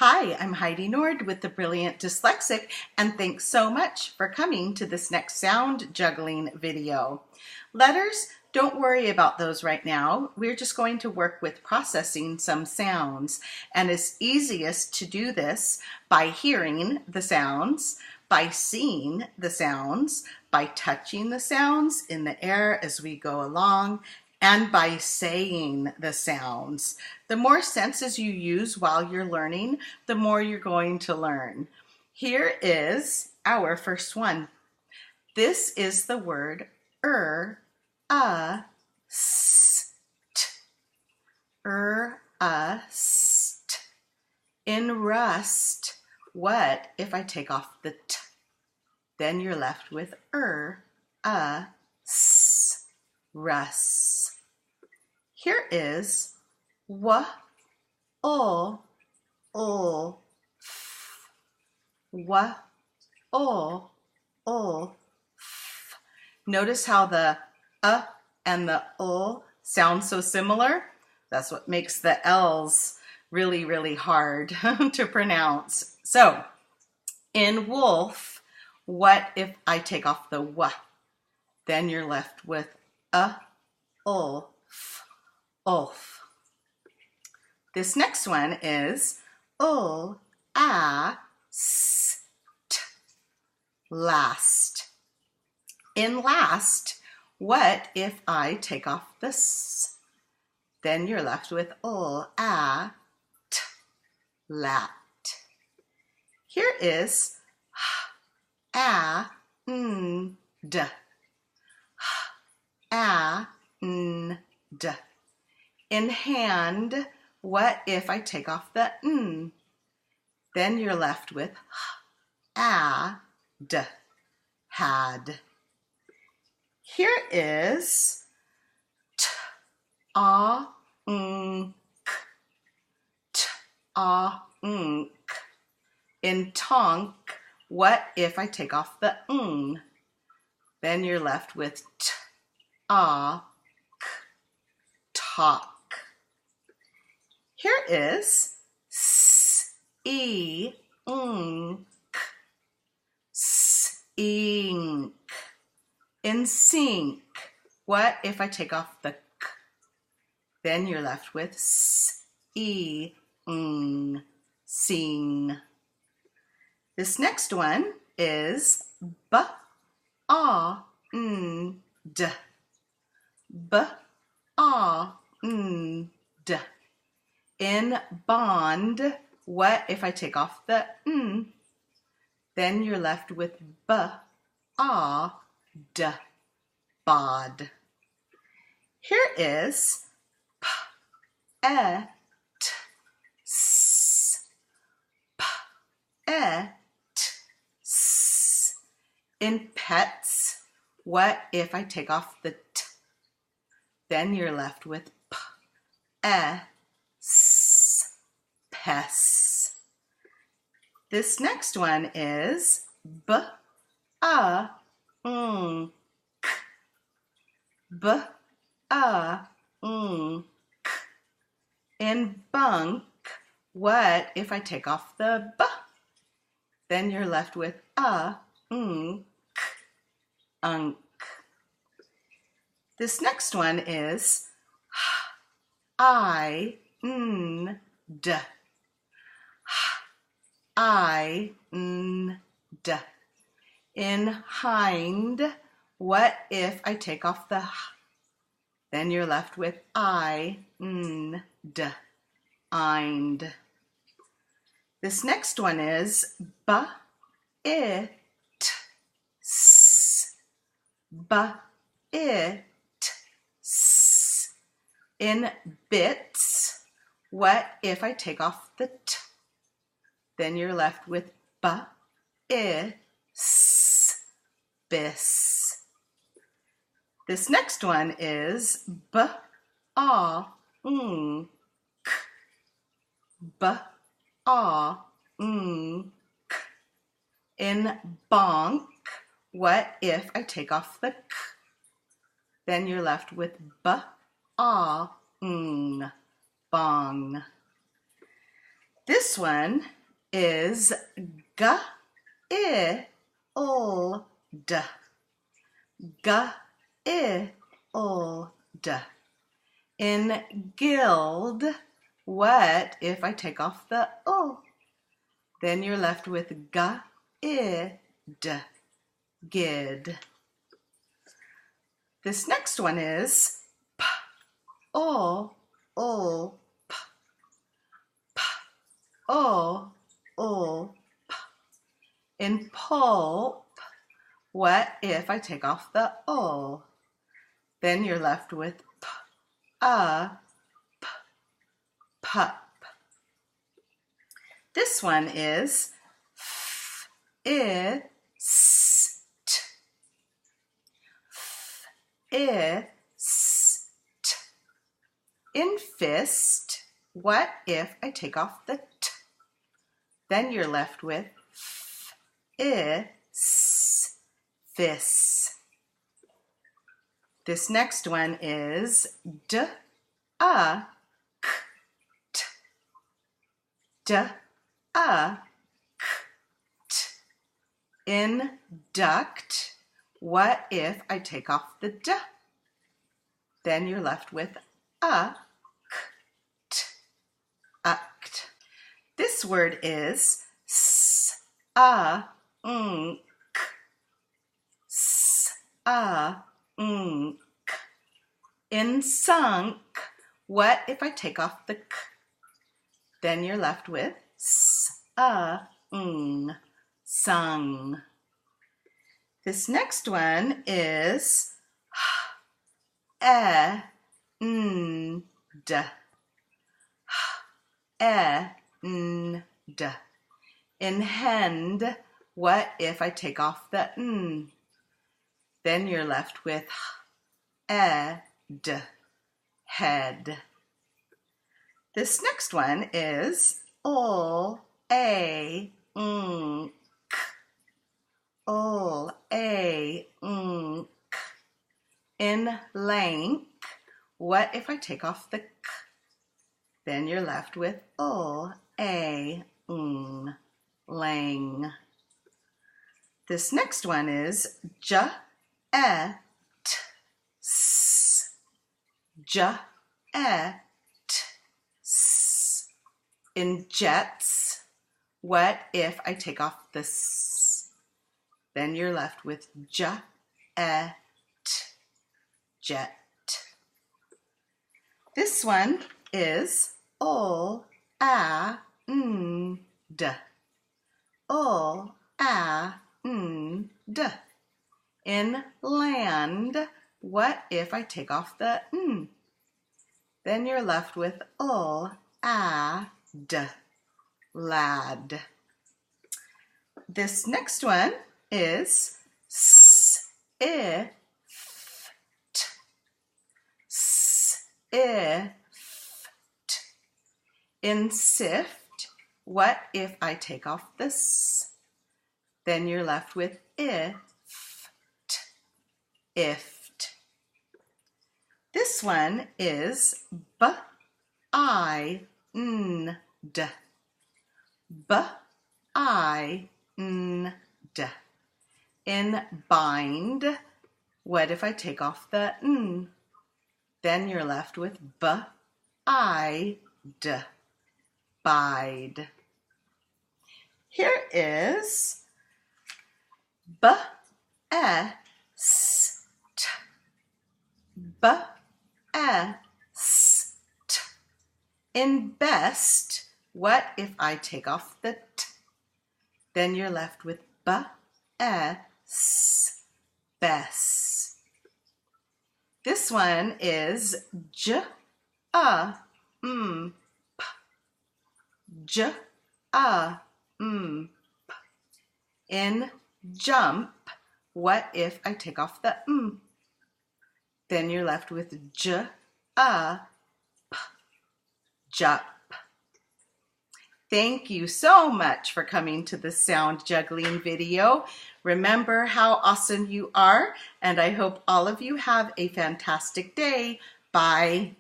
Hi, I'm Heidi Nord with the Brilliant Dyslexic, and thanks so much for coming to this next sound juggling video. Letters, don't worry about those right now. We're just going to work with processing some sounds, and it's easiest to do this by hearing the sounds, by seeing the sounds, by touching the sounds in the air as we go along, and by saying the sounds. The more senses you use while you're learning, the more you're going to learn. Here is our first one. This is the word st. St. In rust, what if I take off the t? Then you're left with s. Russ. Here is f. Notice how the and the sound so similar? That's what makes the L's really, really hard to pronounce. So, in wolf, what if I take off the w? Then you're left with ulf. This next one is last. Last. In last, what if I take off the s? Then you're left with lat. Here is and. And. In hand, what if I take off the n? Then you're left with had. Here is tonk. In tonk, what if I take off the ng? Then you're left with talk. Here is ink. Ink. In sink, what if I take off the k? Then you're left with sing. Sing. This next one is bond. Bond. In bond, what if I take off the n? Then you're left with bod. Here is pets. Pets. In pets, what if I take off the t? Then you're left with pes. This next one is bunk. In bunk, what if I take off the b? Then you're left with unk. This next one is hind. Hind. In hind, what if I take off the h? Then you're left with ind. This next one is bits. Bits. In bits, what if I take off the t? Then you're left with bis. This next one is bonk. Bonk. In bonk, what if I take off the k? Then you're left with bong. Bong. This one is g-i-l-d. G-i-l-d. In guild, what if I take off the o? Then you're left with g-i-d, gid. This next one is p-o-l-p, p-o-l-p. In pulp, what if I take off the o? Then you're left with p-a-p, pup. This one is f-i-s-t, f-i-s-t. In fist, what if I take off the t? Then you're left with f-i-s, fis. This next one is d-a-c-t, d-a-c-t. In duct, what if I take off the d? Then you're left with a-c-t, uct. This word is s-a-nk, s-a-nk. In sunk, what if I take off the k? Then you're left with s-a-ng, sung. This next one is h-e-n-d, h-e-n-d. In hend, what if I take off the n? Then you're left with ed, head. This next one is ol-a-nk, ol-a-nk. In lank, what if I take off the k? Then you're left with ol-a-ng, lang. This next one is j-e-t-s, j-e-t-s. In jets, what if I take off the s? Then you're left with j-e-t, jet. This one is ol-a-n-d, ol-a-n-d. In land, what if I take off the n? Then you're left with ol-a-d, lad. This next one is s-i-f-t, s-i-f-t. In sift, what if I take off the s? Then you're left with ift, ift. This one is b-i-n-d, b-i-n-d. In bind, what if I take off the n? Then you're left with b-i-d, bide. Here is b-e-s-t, b-e-s-t. In best, what if I take off the t? Then you're left with b-e-s, best. This one is j-a-m-p, j-a-m-p. In jump, what if I take off the m? Then you're left with j-a-p, jup. Thank you so much for coming to the sound juggling video. Remember how awesome you are, and I hope all of you have a fantastic day. Bye.